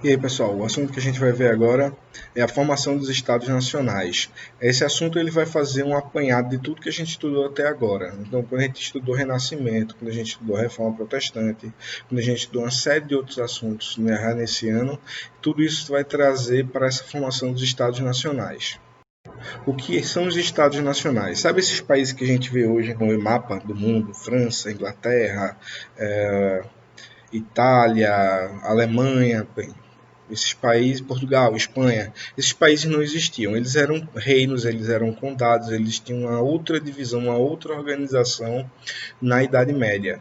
E aí, pessoal, o assunto que a gente vai ver agora é a formação dos estados nacionais. Esse assunto ele vai fazer um apanhado de tudo que a gente estudou até agora. Então, quando a gente estudou Renascimento, quando a gente estudou Reforma Protestante, quando a gente estudou uma série de outros assuntos nesse ano, tudo isso vai trazer para essa formação dos estados nacionais. O que são os estados nacionais? Sabe esses países que a gente vê hoje no mapa do mundo? França, Inglaterra, Itália, Alemanha, bem, esses países, Portugal, Espanha, esses países não existiam. Eles eram reinos, eles eram condados, eles tinham uma outra divisão, uma outra organização na Idade Média.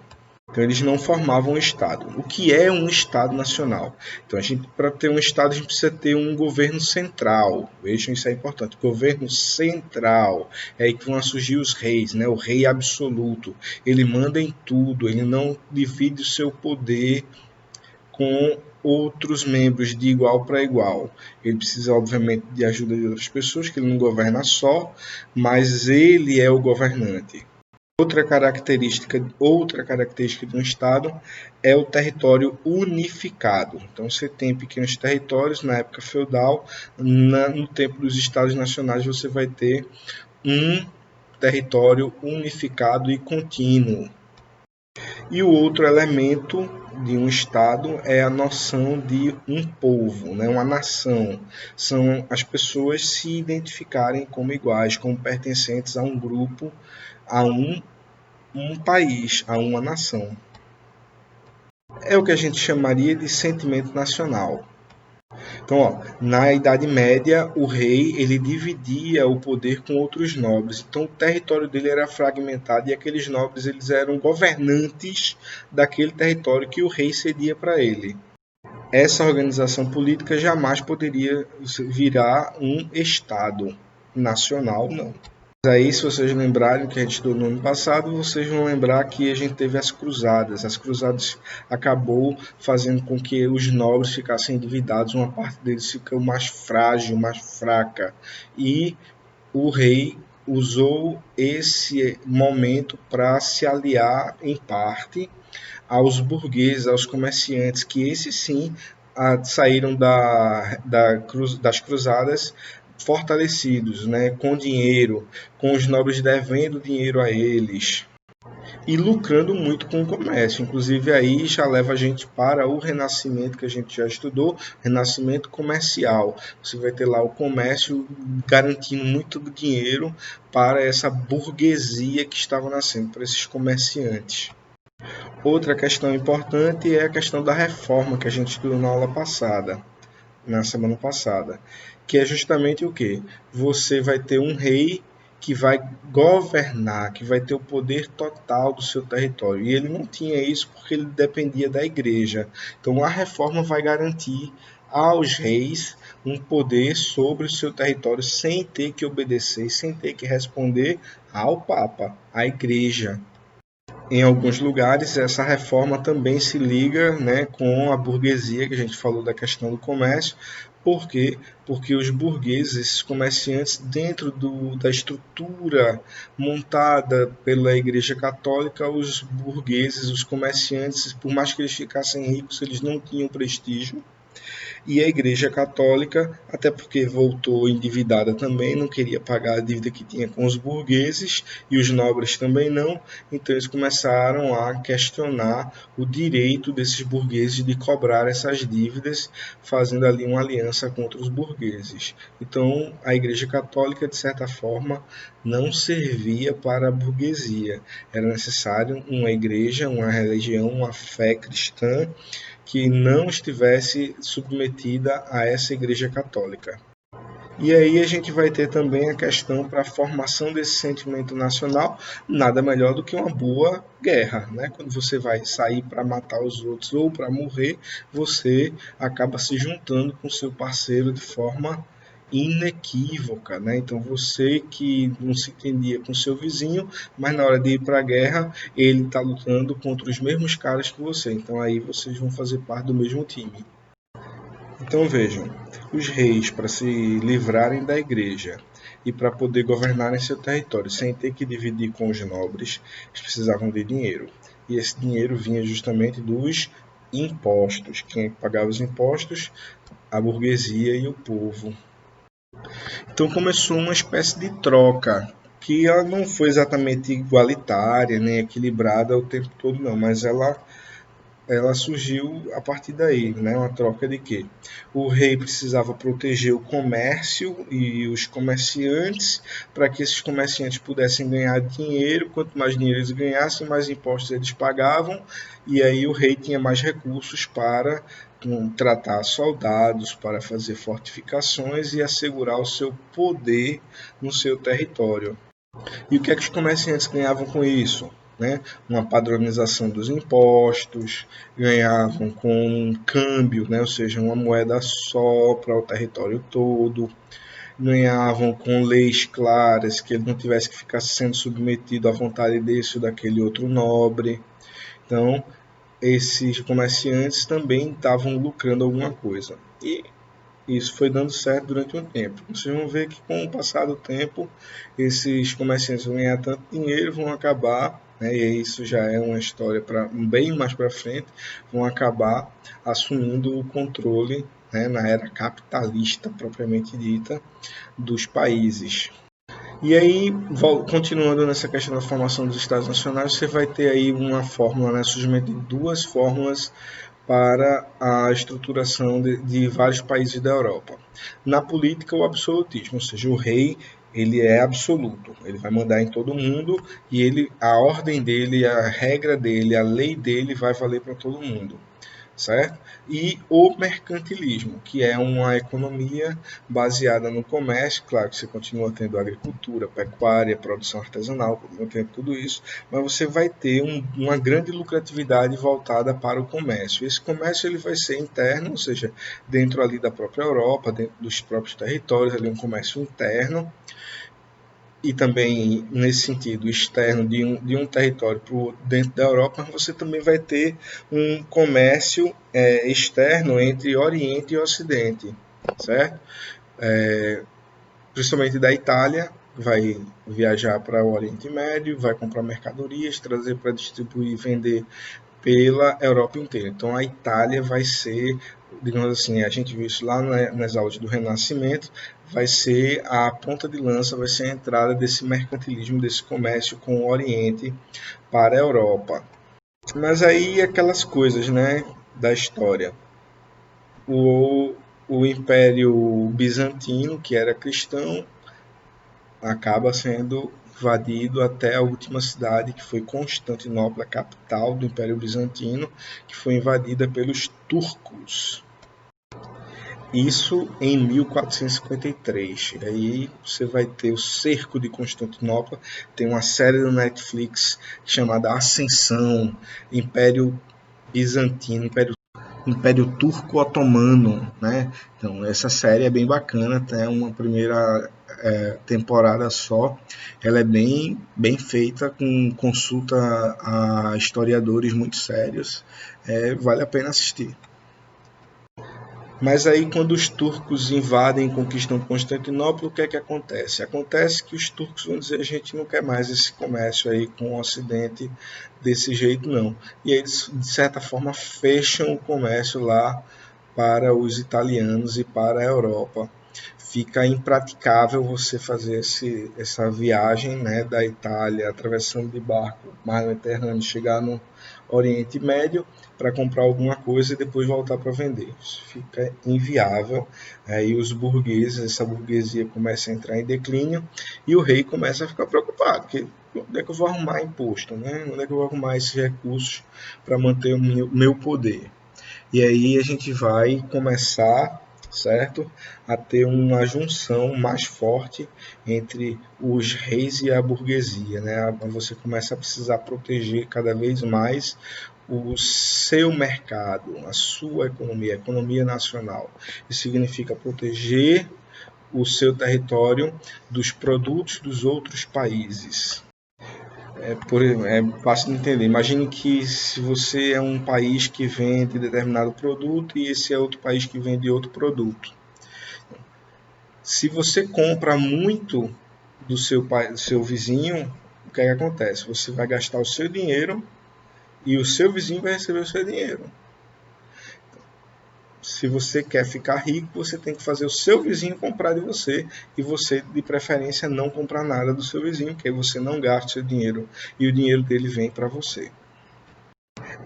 Então eles não formavam um Estado. O que é um Estado nacional? Então para ter um Estado a gente precisa ter um governo central. Vejam, isso é importante. Governo central. É aí que vão surgir os reis, né? O rei absoluto. Ele manda em tudo. Ele não divide o seu poder com outros membros de igual para igual. Ele precisa, obviamente, de ajuda de outras pessoas, que ele não governa só, mas ele é o governante. Outra característica de um Estado é o território unificado. Então, você tem pequenos territórios na época feudal, no tempo dos Estados Nacionais você vai ter um território unificado e contínuo. E o outro elemento de um Estado é a noção de um povo, né? Uma nação. São as pessoas se identificarem como iguais, como pertencentes a um grupo, a um país, a uma nação. É o que a gente chamaria de sentimento nacional. Então, na Idade Média, o rei ele dividia o poder com outros nobres. Então, o território dele era fragmentado e aqueles nobres eles eram governantes daquele território que o rei cedia para ele. Essa organização política jamais poderia virar um Estado nacional, não. Aí, se vocês lembrarem que a gente estudou no ano passado, vocês vão lembrar que a gente teve as cruzadas. As cruzadas acabou fazendo com que os nobres ficassem endividados, uma parte deles ficou mais frágil, mais fraca. E o rei usou esse momento para se aliar, em parte, aos burgueses, aos comerciantes, que esses sim saíram das cruzadas fortalecidos, né, com dinheiro, com os nobres devendo dinheiro a eles e lucrando muito com o comércio. Inclusive aí já leva a gente para o Renascimento que a gente já estudou, Renascimento comercial. Você vai ter lá o comércio garantindo muito dinheiro para essa burguesia que estava nascendo, para esses comerciantes. Outra questão importante é a questão da reforma que a gente estudou na aula passada, na semana passada, que é justamente o que? Você vai ter um rei que vai governar, que vai ter o poder total do seu território. E ele não tinha isso porque ele dependia da igreja. Então a reforma vai garantir aos reis um poder sobre o seu território sem ter que obedecer, sem ter que responder ao Papa, à igreja. Em alguns lugares, essa reforma também se liga, né, com a burguesia, que a gente falou da questão do comércio. Por quê? Porque os burgueses, esses comerciantes, dentro da estrutura montada pela Igreja Católica, os burgueses, os comerciantes, por mais que eles ficassem ricos, eles não tinham prestígio. E a Igreja Católica, até porque voltou endividada também, não queria pagar a dívida que tinha com os burgueses e os nobres também não, então eles começaram a questionar o direito desses burgueses de cobrar essas dívidas, fazendo ali uma aliança contra os burgueses. Então a Igreja Católica, de certa forma, não servia para a burguesia. Era necessário uma igreja, uma religião, uma fé cristã que não estivesse submetida a essa Igreja Católica. E aí a gente vai ter também a questão para a formação desse sentimento nacional, nada melhor do que uma boa guerra, né? Quando você vai sair para matar os outros ou para morrer, você acaba se juntando com seu parceiro de forma inequívoca, né? Então você que não se entendia com seu vizinho, mas na hora de ir para a guerra, ele está lutando contra os mesmos caras que você. Então aí vocês vão fazer parte do mesmo time. Então vejam, os reis, para se livrarem da igreja e para poder governar em seu território sem ter que dividir com os nobres, eles precisavam de dinheiro. E esse dinheiro vinha justamente dos impostos. Quem pagava os impostos? A burguesia e o povo. Então começou uma espécie de troca, que ela não foi exatamente igualitária, nem equilibrada o tempo todo, não, mas ela surgiu a partir daí, né? Uma troca de quê? O rei precisava proteger o comércio e os comerciantes para que esses comerciantes pudessem ganhar dinheiro. Quanto mais dinheiro eles ganhassem, mais impostos eles pagavam, e aí o rei tinha mais recursos para tratar soldados, para fazer fortificações e assegurar o seu poder no seu território. E o que é que os comerciantes ganhavam com isso? Né? Uma padronização dos impostos, ganhavam com um câmbio, né? Ou seja, uma moeda só para o território todo, ganhavam com leis claras, que ele não tivesse que ficar sendo submetido à vontade desse ou daquele outro nobre. Então, esses comerciantes também estavam lucrando alguma coisa. E isso foi dando certo durante um tempo. Vocês vão ver que com o passar do tempo, esses comerciantes vão ganhar tanto dinheiro, vão acabar, né, e isso já é uma história para bem mais para frente, vão acabar assumindo o controle, né, na era capitalista propriamente dita dos países. E aí, continuando nessa questão da formação dos Estados Nacionais, você vai ter aí uma fórmula, né, surgimento de duas fórmulas para a estruturação de vários países da Europa. Na política, o absolutismo, ou seja, o rei ele é absoluto, ele vai mandar em todo mundo e a ordem dele, a regra dele, a lei dele vai valer para todo mundo, certo? E o mercantilismo, que é uma economia baseada no comércio. Claro que você continua tendo agricultura, pecuária, produção artesanal, continua tendo tudo isso, mas você vai ter uma grande lucratividade voltada para o comércio. Esse comércio ele vai ser interno, ou seja, dentro ali da própria Europa, dentro dos próprios territórios, ali um comércio interno, e também nesse sentido externo de um território para o outro dentro da Europa, mas você também vai ter um comércio externo entre Oriente e Ocidente, certo? Principalmente da Itália, vai viajar para o Oriente Médio, vai comprar mercadorias, trazer para distribuir e vender pela Europa inteira. Então a Itália vai ser, digamos assim, a gente viu isso lá nas aulas do Renascimento, vai ser a ponta de lança, vai ser a entrada desse mercantilismo, desse comércio com o Oriente para a Europa. Mas aí aquelas coisas, né, da história. O, o Império Bizantino, que era cristão, acaba sendo invadido até a última cidade, que foi Constantinopla, capital do Império Bizantino, que foi invadida pelos turcos. Isso em 1453. E aí você vai ter o cerco de Constantinopla. Tem uma série do Netflix chamada Ascensão, Império Bizantino, Império Turco-Otomano, né? Então essa série é bem bacana, tem uma primeira temporada só, ela é bem feita, com consulta a historiadores muito sérios, vale a pena assistir. Mas aí quando os turcos invadem e conquistam Constantinopla, o que é que acontece? Acontece que os turcos vão dizer: a gente não quer mais esse comércio aí com o Ocidente desse jeito não. E eles, de certa forma, fecham o comércio lá para os italianos e para a Europa. Fica impraticável você fazer essa viagem, né, da Itália, atravessando de barco o mar Mediterrâneo, chegar no Oriente Médio para comprar alguma coisa e depois voltar para vender. Isso fica inviável. Aí os burgueses, essa burguesia começa a entrar em declínio e o rei começa a ficar preocupado, porque onde é que eu vou arrumar imposto, né? Onde é que eu vou arrumar esses recursos para manter o meu poder? E aí a gente vai começar, certo, a ter uma junção mais forte entre os reis e a burguesia, né? Você começa a precisar proteger cada vez mais o seu mercado, a sua economia, a economia nacional. Isso significa proteger o seu território dos produtos dos outros países. É fácil de entender. Imagine que se você é um país que vende determinado produto e esse é outro país que vende outro produto. Se você compra muito do seu vizinho, o que é que acontece? Você vai gastar o seu dinheiro e o seu vizinho vai receber o seu dinheiro. Se você quer ficar rico, você tem que fazer o seu vizinho comprar de você e você, de preferência, não comprar nada do seu vizinho, que aí você não gasta seu dinheiro e o dinheiro dele vem para você.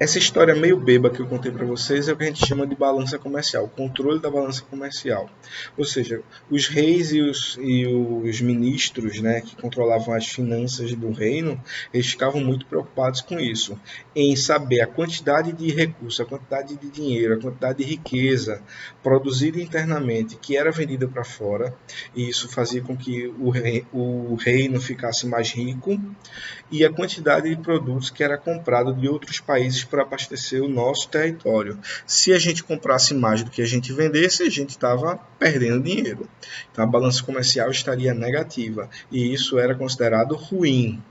Essa história meio beba que eu contei para vocês é o que a gente chama de balança comercial, o controle da balança comercial. Ou seja, os reis e os ministros, né, que controlavam as finanças do reino, eles ficavam muito preocupados com isso, em saber a quantidade de recursos, a quantidade de dinheiro, a quantidade de riqueza produzida internamente que era vendida para fora, e isso fazia com que o reino ficasse mais rico, e a quantidade de produtos que era comprado de outros países para abastecer o nosso território. Se a gente comprasse mais do que a gente vendesse, a gente estava perdendo dinheiro. Então a balança comercial estaria negativa e isso era considerado ruim.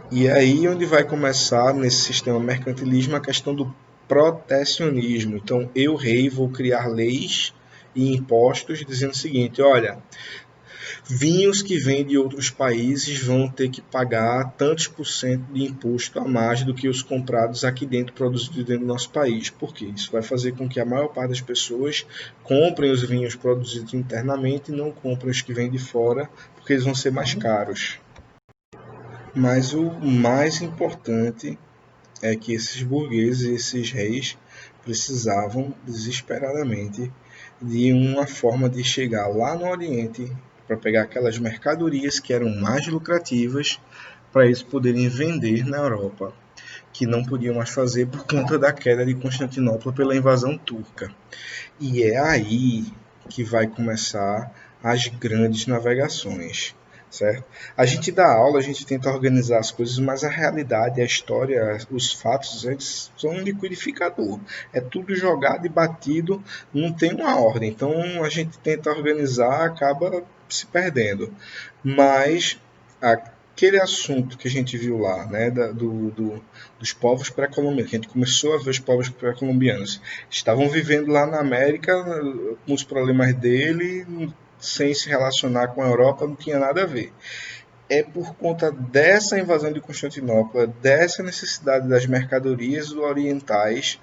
E aí onde vai começar nesse sistema mercantilismo a questão do protecionismo. Então eu, rei, vou criar leis e impostos dizendo o seguinte: olha, vinhos que vêm de outros países vão ter que pagar tantos por cento de imposto a mais do que os comprados aqui dentro, produzidos dentro do nosso país. Por quê? Isso vai fazer com que a maior parte das pessoas comprem os vinhos produzidos internamente e não comprem os que vêm de fora, porque eles vão ser mais caros. Mas o mais importante é que esses burgueses, esses reis, precisavam desesperadamente de uma forma de chegar lá no Oriente para pegar aquelas mercadorias que eram mais lucrativas para eles poderem vender na Europa, que não podiam mais fazer por conta da queda de Constantinopla pela invasão turca. E é aí que vai começar as grandes navegações, certo? A gente dá aula, a gente tenta organizar as coisas, mas a realidade, a história, os fatos, eles são um liquidificador. É tudo jogado e batido, não tem uma ordem. Então a gente tenta organizar, acaba se perdendo. Mas aquele assunto que a gente viu lá, né, dos povos pré-colombianos, que a gente começou a ver os povos pré-colombianos, estavam vivendo lá na América com os problemas dele, sem se relacionar com a Europa, não tinha nada a ver. É por conta dessa invasão de Constantinopla, dessa necessidade das mercadorias orientais,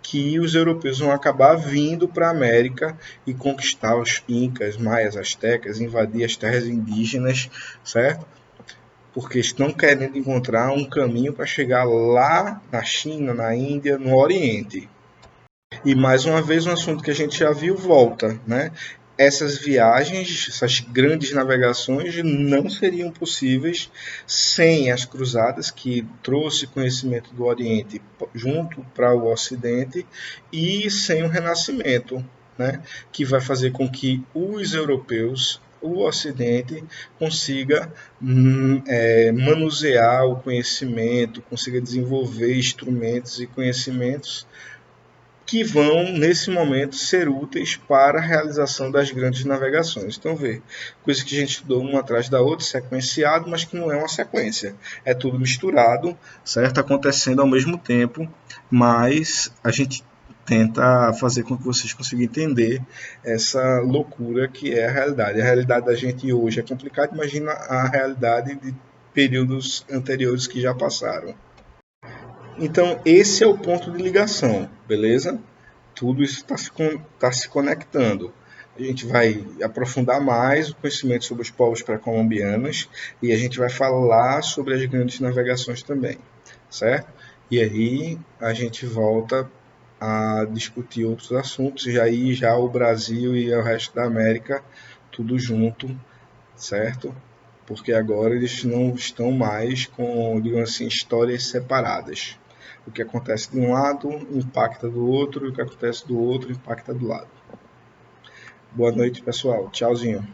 que os europeus vão acabar vindo para a América e conquistar os incas, maias, astecas, invadir as terras indígenas, certo? Porque estão querendo encontrar um caminho para chegar lá na China, na Índia, no Oriente. E mais uma vez um assunto que a gente já viu volta, né? Essas viagens, essas grandes navegações não seriam possíveis sem as cruzadas que trouxe conhecimento do Oriente junto para o Ocidente e sem o Renascimento, né? Que vai fazer com que os europeus, o Ocidente, consiga manusear o conhecimento, consiga desenvolver instrumentos e conhecimentos que vão, nesse momento, ser úteis para a realização das grandes navegações. Então, vê, coisa que a gente estudou uma atrás da outra, sequenciado, mas que não é uma sequência. É tudo misturado, certo? Acontecendo ao mesmo tempo, mas a gente tenta fazer com que vocês consigam entender essa loucura que é a realidade. A realidade da gente hoje é complicada, imagina a realidade de períodos anteriores que já passaram. Então, esse é o ponto de ligação, beleza? Tudo isso tá se conectando. A gente vai aprofundar mais o conhecimento sobre os povos pré-colombianos e a gente vai falar sobre as grandes navegações também, certo? E aí a gente volta a discutir outros assuntos, e aí já o Brasil e o resto da América, tudo junto, certo? Porque agora eles não estão mais com, digamos assim, histórias separadas. O que acontece de um lado impacta do outro, e o que acontece do outro impacta do lado. Boa noite, pessoal. Tchauzinho.